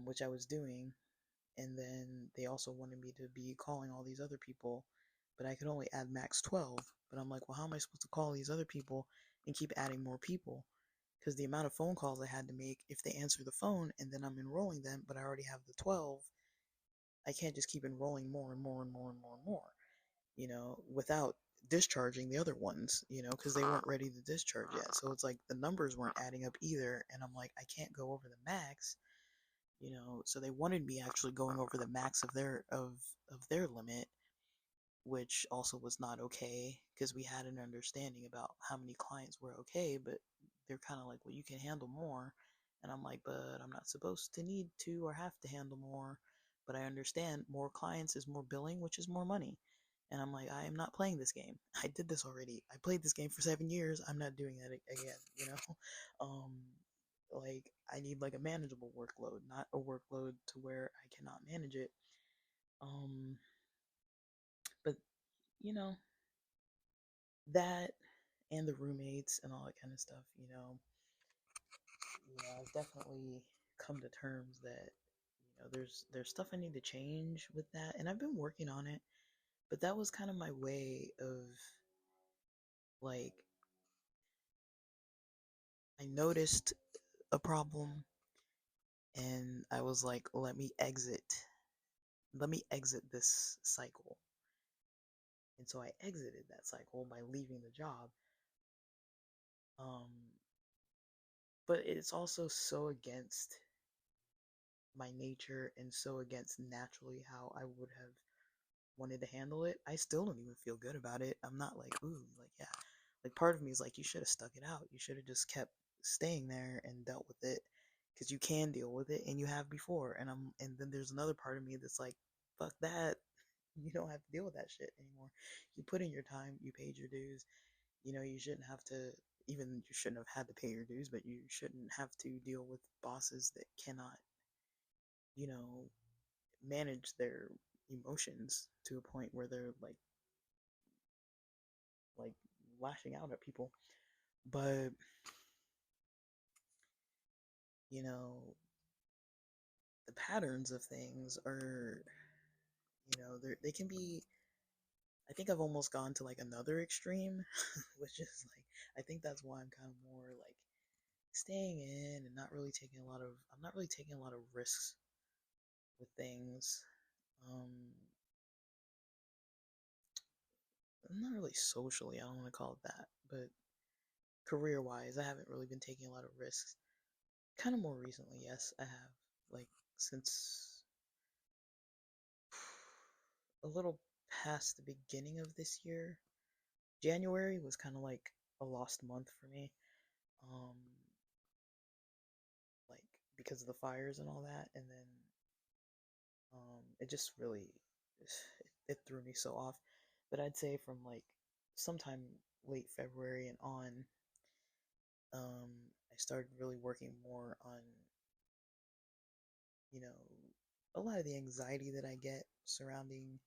which I was doing. And then they also wanted me to be calling all these other people, but I could only add max 12. But I'm like, well, how am I supposed to call these other people and keep adding more people? Because the amount of phone calls I had to make, if they answer the phone and then I'm enrolling them, but I already have the 12, I can't just keep enrolling more and more and more and more and more, without discharging the other ones, because they weren't ready to discharge yet. So it's like the numbers weren't adding up either. And I'm like, I can't go over the max, so they wanted me actually going over the max of their limit, which also was not okay because we had an understanding about how many clients were okay, but they're kind of like, well, you can handle more. And I'm like, but I'm not supposed to need to or have to handle more. But I understand more clients is more billing, which is more money. And I'm like, I am not playing this game. I did this already. I played this game for 7 years. I'm not doing that again. Um, like, I need like a manageable workload, not a workload to where I cannot manage it. But you know, that and the roommates and all that kind of stuff, I've definitely come to terms that there's stuff I need to change with that, and I've been working on it. But that was kind of my way of, like, I noticed a problem and I was like, let me exit this cycle. And so I exited that cycle by leaving the job. Um, but it's also so against my nature and so against naturally how I would have wanted to handle it. I still don't even feel good about it. I'm not like, ooh, like, yeah. Like, part of me is like, you should have stuck it out. You should have just kept staying there and dealt with it because you can deal with it and you have before. And then there's another part of me that's like, fuck that. You don't have to deal with that shit anymore. You put in your time, you paid your dues. You shouldn't have to, even you shouldn't have had to pay your dues, but you shouldn't have to deal with bosses that cannot, you know, manage their emotions to a point where they're like lashing out at people. But you know, the patterns of things are, they can be. I think I've almost gone to like another extreme, which is like, I think that's why I'm kind of more like staying in and not really taking a lot of. I'm not really taking a lot of risks with things. Um, not really socially. I don't want to call it that, but career wise, I haven't really been taking a lot of risks. Kind of more recently, yes, I have. Like, since a little past the beginning of this year. January was kind of like a lost month for me. Um, like, because of the fires and all that, and then it just really it threw me so off. But I'd say from like sometime late February and on, I started really working more on, you know, a lot of the anxiety that I get surrounding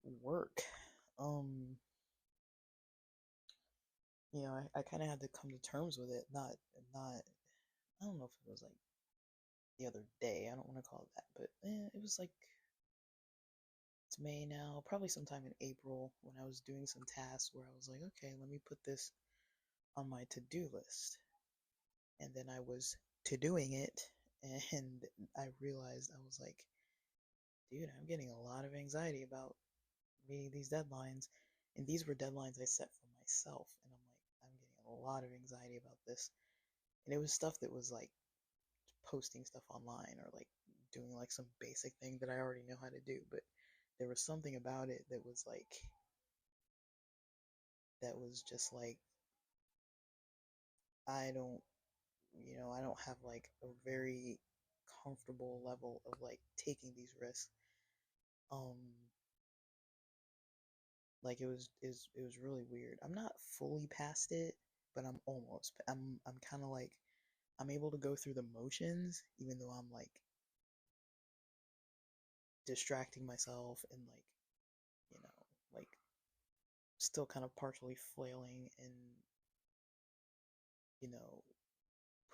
Work. Um, I kind of had to come to terms with it. Not, I don't know if it was like the other day. I don't want to call it that, but it was like it's May now, probably sometime in April when I was doing some tasks where I was like, okay, let me put this on my to-do list. And then I was to doing it, and I realized I was like, dude, I'm getting a lot of anxiety about meeting these deadlines. And these were deadlines I set for myself. And I'm like, I'm getting a lot of anxiety about this. And it was stuff that was like posting stuff online or like doing like some basic thing that I already know how to do. But there was something about it that was like, that was just like, I don't, I don't have like a very comfortable level of like taking these risks. Um, like it was really weird. I'm not fully past it, but I'm almost. I'm kind of like I'm able to go through the motions, even though I'm like distracting myself and like you know like still kind of partially flailing and you know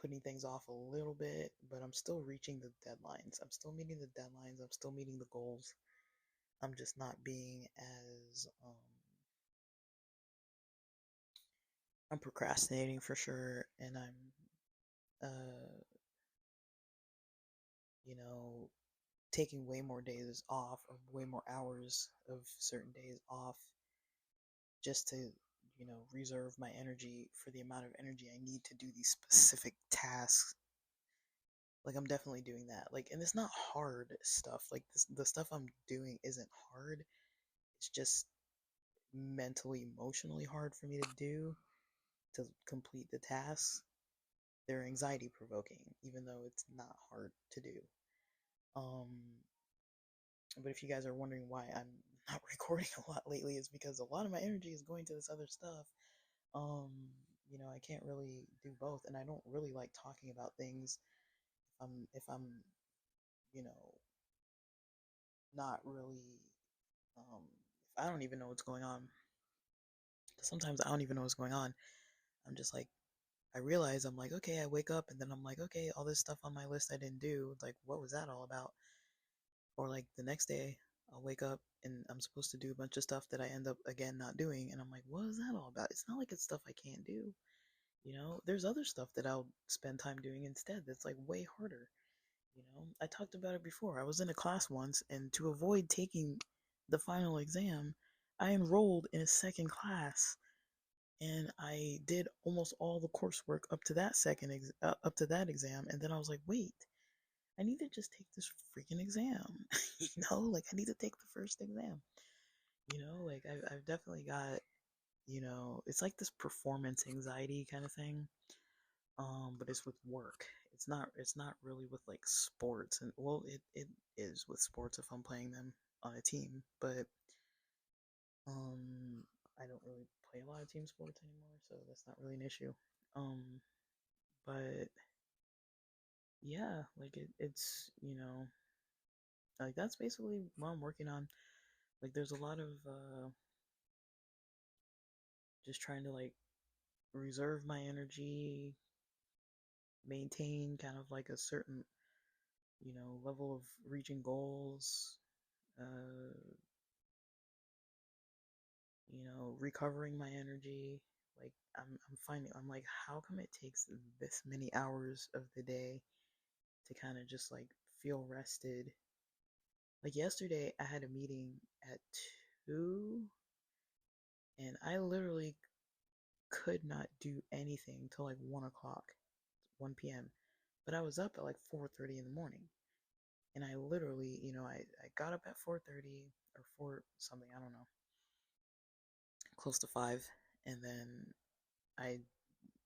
putting things off a little bit, but I'm still reaching the deadlines. I'm still meeting the deadlines. I'm still meeting the goals. I'm just not being as I'm procrastinating for sure, and I'm you know taking way more days off or way more hours of certain days off just to reserve my energy for the amount of energy I need to do these specific tasks. Like I'm definitely doing that. Like, and it's not hard stuff. Like the stuff I'm doing isn't hard. It's just mentally, emotionally hard for me to do to complete the tasks. They're anxiety provoking, even though it's not hard to do. Um, but if you guys are wondering why I'm not recording a lot lately, it's because a lot of my energy is going to this other stuff. Um, I can't really do both, and I don't really like talking about things if I'm you know not really if I don't even know what's going on. Sometimes I don't even know what's going on. I'm just like I realize I'm like okay, I wake up and then I'm like okay, all this stuff on my list I didn't do. Like what was that all about? Or like the next day I'll wake up and I'm supposed to do a bunch of stuff that I end up again not doing, and I'm like what is that all about? It's not like it's stuff I can't do. There's other stuff that I'll spend time doing instead that's like way harder. I talked about it before. I was in a class once, and to avoid taking the final exam, I enrolled in a second class, and I did almost all the coursework up to that exam, and then I was like, wait, I need to just take this freaking exam. Like I need to take the first exam. Like I've definitely got, it's like this performance anxiety kind of thing. But it's with work. It's not really with like sports, and well it is with sports if I'm playing them on a team, but I don't really play a lot of team sports anymore, so that's not really an issue. Um but yeah, like it's like that's basically what I'm working on. Like there's a lot of just trying to like reserve my energy, maintain kind of like a certain level of reaching goals, uh, recovering my energy. Like I'm finding I'm like, how come it takes this many hours of the day to kind of just like feel rested? Like yesterday, I had a meeting at 2, and I literally could not do anything till like 1 o'clock, 1 p.m. But I was up at like 4:30 in the morning, and I literally, I got up at 4:30 or 4 something, I don't know, close to 5, and then I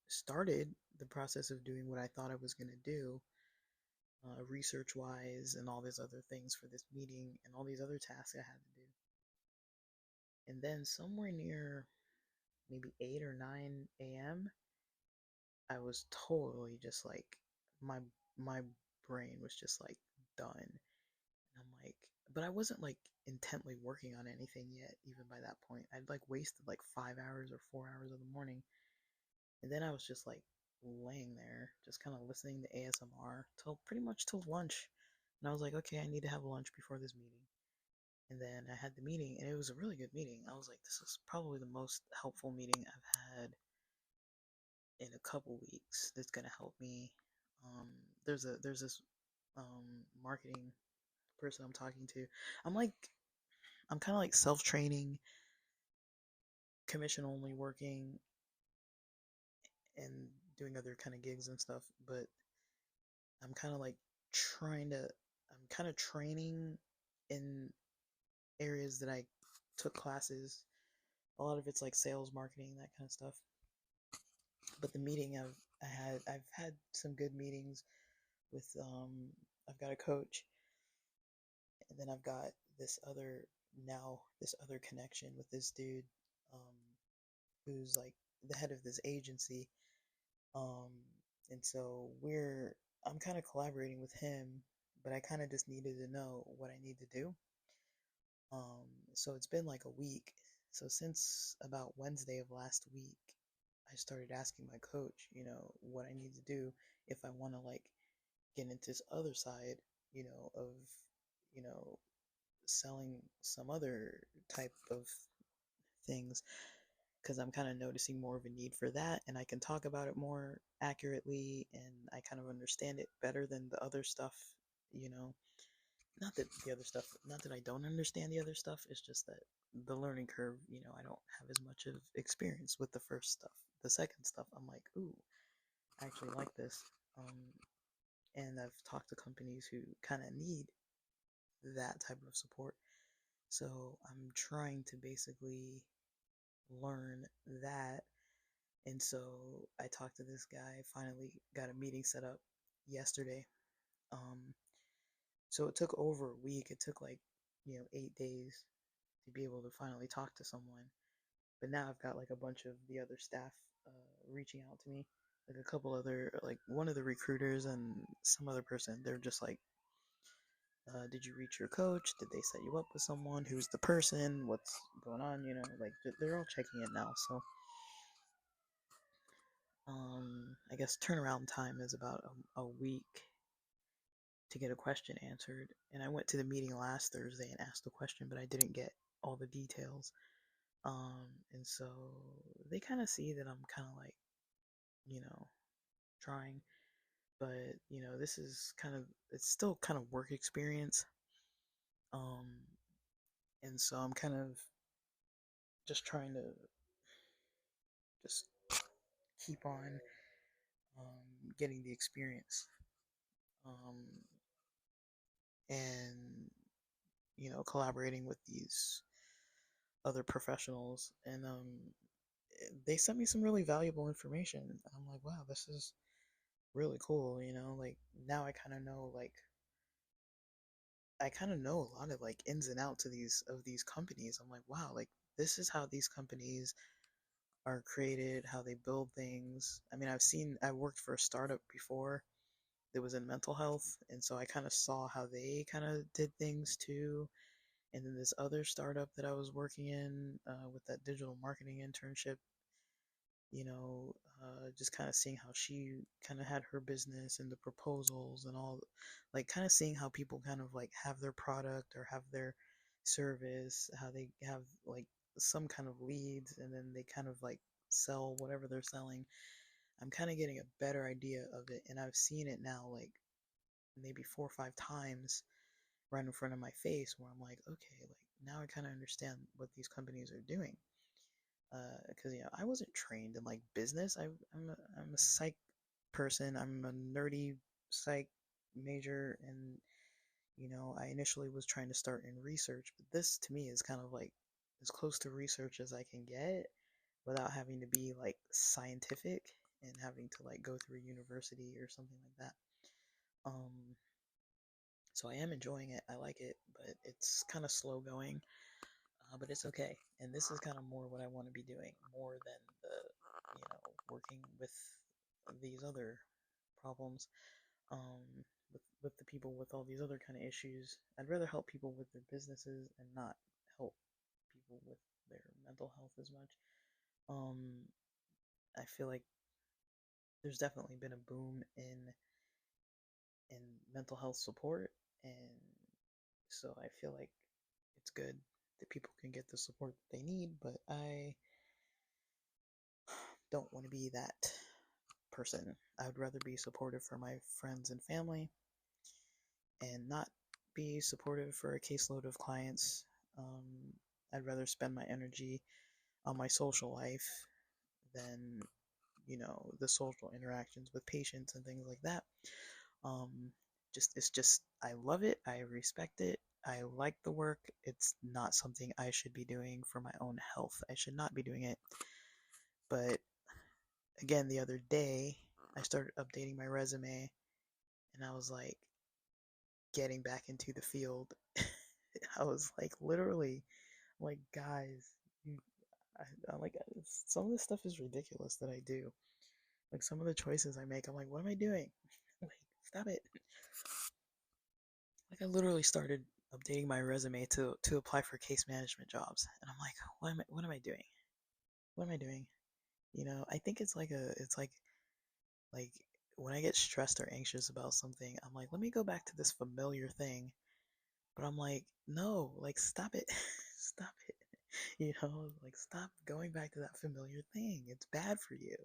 started the process of doing what I thought I was going to do, research wise, and all these other things for this meeting, and all these other tasks I had to do. And then somewhere near maybe 8 or 9 a.m., I was totally just like, my brain was just like done. And I'm like, but I wasn't like intently working on anything yet, even by that point. I'd like wasted like 5 hours or 4 hours of the morning. And then I was just like laying there, just kind of listening to ASMR till pretty much till lunch. And I was like, okay, I need to have lunch before this meeting. And then I had the meeting, and it was a really good meeting. I was like, this is probably the most helpful meeting I've had in a couple weeks. That's gonna help me. Um, there's this marketing person I'm talking to. I'm like I'm kind of like self training, commission only working, and doing other kind of gigs and stuff. But I'm kind of like trying to I'm kind of training in areas that I took classes. A lot of it's like sales, marketing, that kind of stuff. But the meeting I've had some good meetings with I've got a coach, and then I've got this other connection with this dude um who's like the head of this agency. um and so I'm kind of collaborating with him, but I kind of just needed to know what I need to do. So it's been like a week. So since about Wednesday of last week, I started asking my coach, what I need to do if I want to like get into this other side, of, you know, selling some other type of things, because I'm kind of noticing more of a need for that, and I can talk about it more accurately, and I kind of understand it better than the other stuff, you know. Not that I don't understand the other stuff, it's just that the learning curve, I don't have as much of experience with the first stuff. The second stuff, I'm like, ooh, I actually like this. And I've talked to companies who kind of need that type of support. So I'm trying to basically learn that. And so I talked to this guy, finally got a meeting set up yesterday. Um, so it took over a week. It took like, 8 days to be able to finally talk to someone. But now I've got like a bunch of the other staff reaching out to me. Like a couple other, like one of the recruiters and some other person. They're just like, did you reach your coach? Did they set you up with someone? Who's the person? What's going on? Like they're all checking it now. So, I guess turnaround time is about a week to get a question answered. And I went to the meeting last Thursday and asked the question, but I didn't get all the details. And so they kind of see that I'm kind of like, you know, trying, but this is it's still kind of work experience. Um, and so I'm kind of just trying to just keep on getting the experience, um, and collaborating with these other professionals, and they sent me some really valuable information. I'm like, wow, this is really cool. Like now I kind of know a lot of like ins and outs of these companies. I'm like, wow, like this is how these companies are created, how they build things. I mean, I worked for a startup before that was in mental health, and so I kind of saw how they kind of did things too. And then this other startup that I was working in with that digital marketing internship, just kind of seeing how she kind of had her business and the proposals and all, like kind of seeing how people kind of like have their product or have their service, how they have like some kind of leads, and then they kind of like sell whatever they're selling. I'm kind of getting a better idea of it, and I've seen it now like maybe 4 or 5 times right in front of my face, where I'm like, okay, like now I kind of understand what these companies are doing. Because I wasn't trained in like business. I'm a psych person. I'm a nerdy psych major, and I initially was trying to start in research, but this to me is kind of like as close to research as I can get without having to be like scientific and having to like go through university or something like that. Um, so I am enjoying it. I like it, but it's kind of slow going. But it's okay. And this is kind of more what I want to be doing, more than working with these other problems. Um, with the people with all these other kind of issues. I'd rather help people with their businesses and not help people with their mental health as much. Um, I feel like there's definitely been a boom in mental health support, and so I feel like it's good that people can get the support that they need. But I don't want to be that person. I would rather be supportive for my friends and family and not be supportive for a caseload of clients. I'd rather spend my energy on my social life than, the social interactions with patients and things like that. Um, it's just, I love it. I respect it. I like the work. It's not something I should be doing for my own health. I should not be doing it. But again, the other day, I started updating my resume and I was like getting back into the field. I was like, literally, like, guys, you, I'm like, some of this stuff is ridiculous that I do. Like, some of the choices I make, I'm like, what am I doing? Like, stop it. Like, I literally started updating my resume to apply for case management jobs, and I'm like, what am I doing? What am I doing? I think it's like when I get stressed or anxious about something, I'm like, let me go back to this familiar thing. But I'm like, no, like, stop it. Stop it. Like, stop going back to that familiar thing. It's bad for you,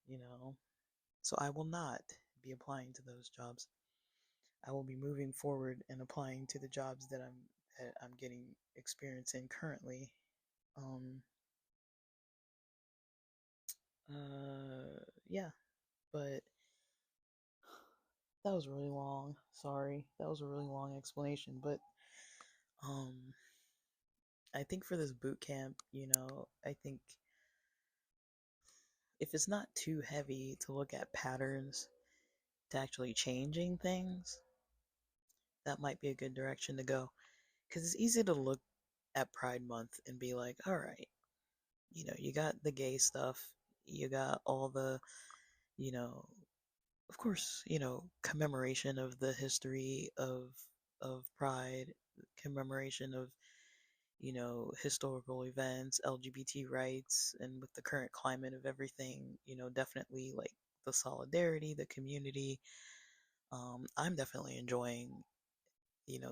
you know? So I will not be applying to those jobs. I will be moving forward and applying to the jobs that I'm getting experience in currently. Um, yeah, but that was really long. Sorry, that was a really long explanation. But um, I think for this boot camp, I think if it's not too heavy to look at patterns to actually changing things, that might be a good direction to go. Because it's easy to look at Pride Month and be like, all right, you got the gay stuff, you got all the, you know, of course, commemoration of the history of Pride, commemoration of, historical events, LGBT rights, and with the current climate of everything, definitely like the solidarity, the community. I'm definitely enjoying,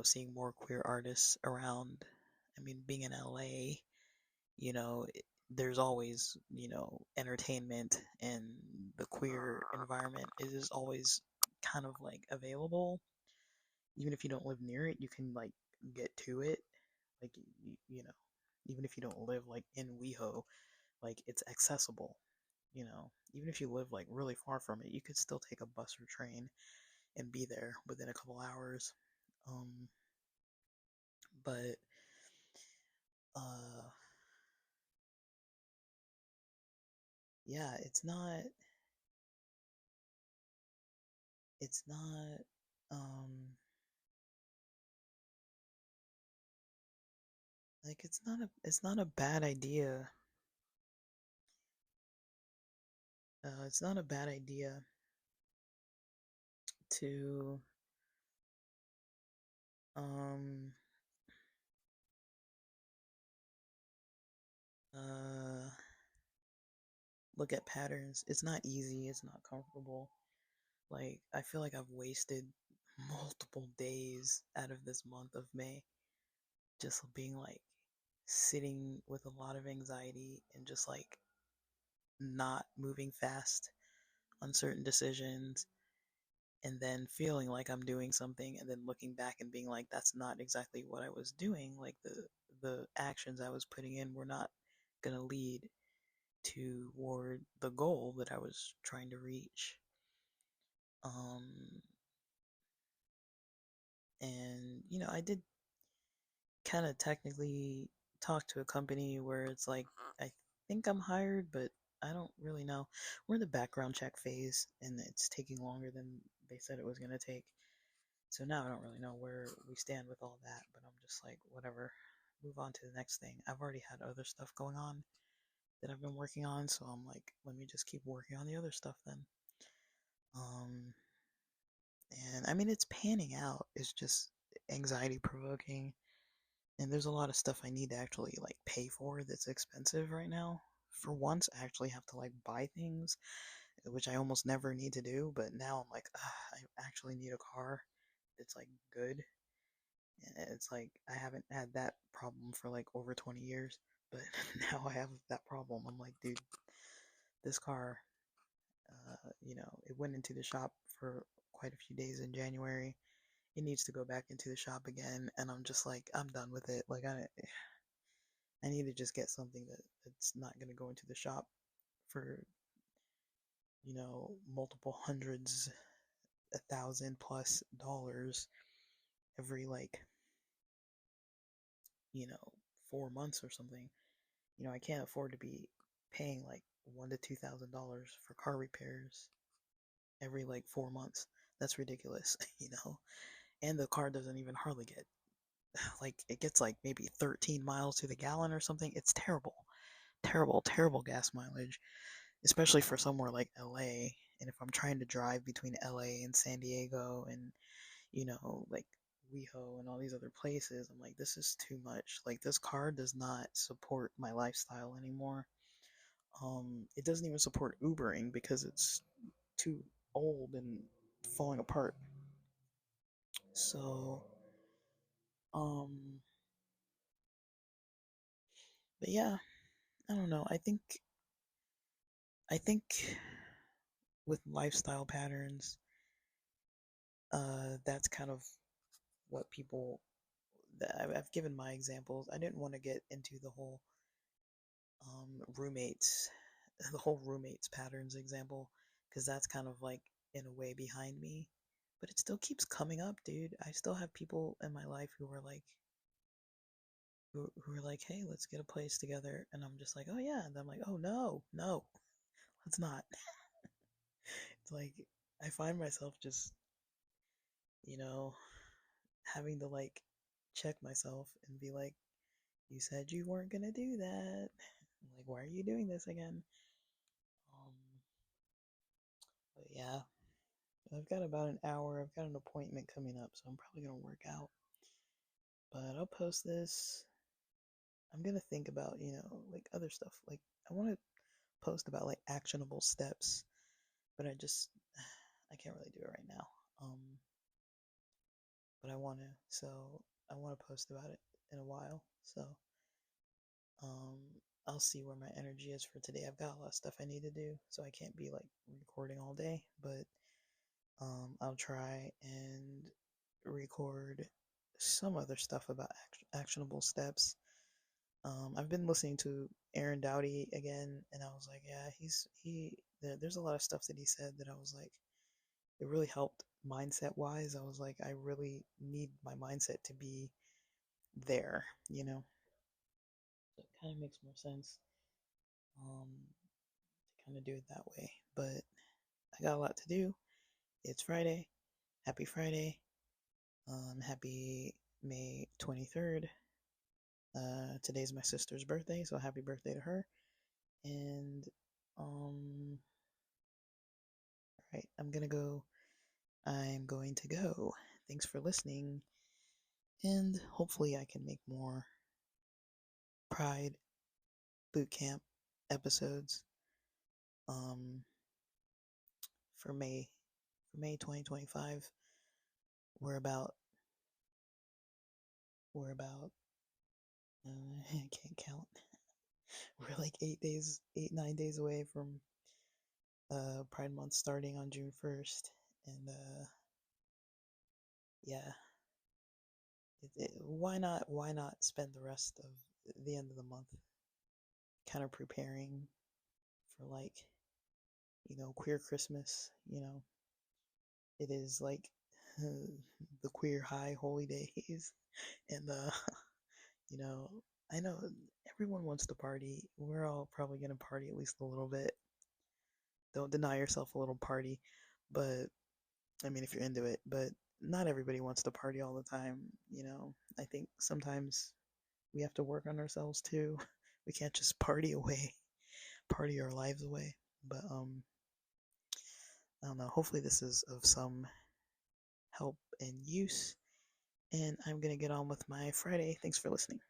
seeing more queer artists around. I mean, being in LA, there's always, entertainment, and the queer environment is always kind of like available. Even if you don't live near it, you can like get to it. Like, even if you don't live like in WeHo, like it's accessible. Even if you live like really far from it, you could still take a bus or train and be there within a couple hours. Um, but uh, yeah, it's not um like it's not a bad idea. It's not a bad idea to um uh look at patterns. It's not easy, it's not comfortable. Like, I feel like I've wasted multiple days out of this month of May just being like sitting with a lot of anxiety and just like not moving fast on certain decisions, and then feeling like I'm doing something and then looking back and being like, that's not exactly what I was doing. Like, the actions I was putting in were not going to lead toward the goal that I was trying to reach. Um, and I did kind of technically talk to a company where it's like, I think I'm hired, but I don't really know. We're in the background check phase, and it's taking longer than they said it was going to take. So now I don't really know where we stand with all that, but I'm just like, whatever, move on to the next thing. I've already had other stuff going on that I've been working on, so I'm like, let me just keep working on the other stuff then. Um, And I mean, it's panning out. It's just anxiety provoking. And there's a lot of stuff I need to actually like pay for that's expensive right now. For once, I actually have to like buy things, which I almost never need to do. But now I'm like, I actually need a car that's like good. And it's like I haven't had that problem for like over 20 years. But now I have that problem. I'm like, dude, this car, it went into the shop for quite a few days in January. It needs to go back into the shop again, and I'm just like, I'm done with it. Like, I need to just get something that's not gonna go into the shop for multiple hundreds, $1,000+ every like you know 4 months or something. I can't afford to be paying like $1,000 to $2,000 for car repairs every like 4 months. That's ridiculous, And the car doesn't even hardly get like it gets like maybe 13 miles to the gallon or something. It's terrible. Terrible, terrible gas mileage, especially for somewhere like LA. And if I'm trying to drive between LA and San Diego and, like WeHo and all these other places, I'm like, this is too much. Like, this car does not support my lifestyle anymore. It doesn't even support Ubering because it's too old and falling apart. So, um, but yeah, I don't know. I think with lifestyle patterns, that's kind of what people that I've given my examples. I didn't want to get into the whole roommates, the whole roommates patterns example, because that's kind of like in a way behind me, but it still keeps coming up, dude. I still have people in my life who are like, hey, let's get a place together, and I'm just like, oh yeah, and I'm like, oh no, no, let's not. It's like I find myself just you know having to like check myself and be like, you said you weren't gonna do that. Like, why are you doing this again? Um, but yeah, I've got about an hour. I've got an appointment coming up, so I'm probably gonna work out. But I'll post this. I'm gonna think about, like other stuff. Like, I want to post about like actionable steps, but I can't really do it right now. But I want to, so I want to post about it in a while. So, um, I'll see where my energy is for today. I've got a lot of stuff I need to do, so I can't be like recording all day, but I'll try and record some other stuff about actionable steps. I've been listening to Aaron Doughty again, and I was like, yeah, there's a lot of stuff that he said that I was like, it really helped mindset wise. I was like, I really need my mindset to be there, So it kind of makes more sense to kind of do it that way. But I got a lot to do. It's Friday. Happy Friday. Happy May 23rd. Today's my sister's birthday, so happy birthday to her. And, alright, I'm going to go. Thanks for listening, and hopefully I can make more Pride Bootcamp episodes, um, for May 2025. We're about, I can't count. We're like 9 days away from Pride Month starting on June 1st, and yeah, why not spend the rest of the end of the month kind of preparing for like queer Christmas. It is like the queer high holy days, and you know I know everyone wants to party. We're all probably gonna party at least a little bit. Don't deny yourself a little party, but I mean, if you're into it, but not everybody wants to party all the time. I think sometimes we have to work on ourselves too. We can't just party away, party our lives away. But I don't know. Hopefully, this is of some help and use. And I'm going to get on with my Friday. Thanks for listening.